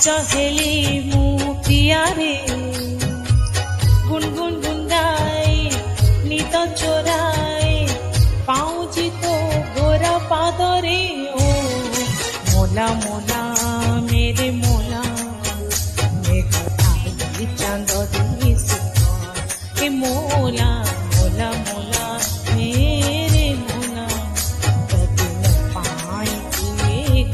चहेली मु प्रिया रे गुनगुन गुंगाए नित चोराए पाऊजी तो गोरा पादरे ओ मोला मोला मेरे मोला मेघ आई चांद दिस के मोला मोला मोला मेरे मोला कदिन पाई के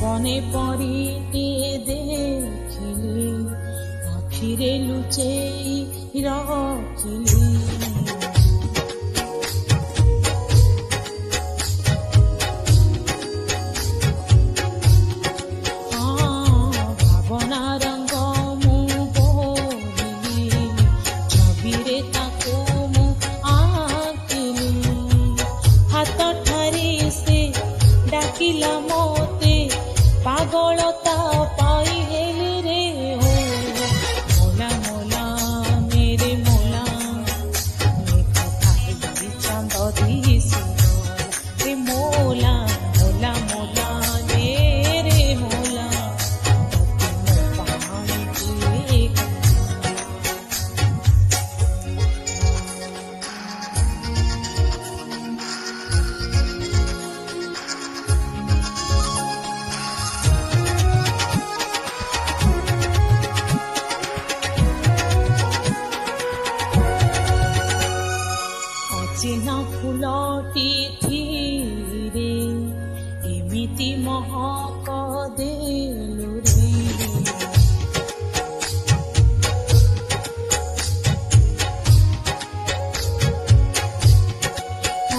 মনে পড়িতে দেখিলি আখিরে লুচেই রাখিলি ভাবনা রঙ্গ মু বলিলি ছবিরে তাকু মু আঁকিলি হাত ঠারি সে ডাকিলা মতে পাগলতা পাই হেলি রে ও মোলা মোলা মেরে মোলা মেঘ খাই চাঁদ দিস রে মোলা মোলা মোলা মেরে মোলা পাই চিহ্ন ফুলটি ধীরে এমিতি মহক দেলু রে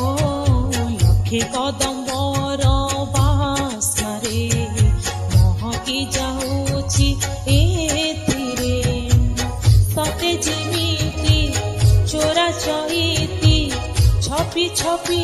ও লক্ষে কদম্বর বাসনারে মহকি যাଉଛି এଥିରେ ସତେ ଯେମିତି ଚୋରା ଚଇତି ଛପି ଛପି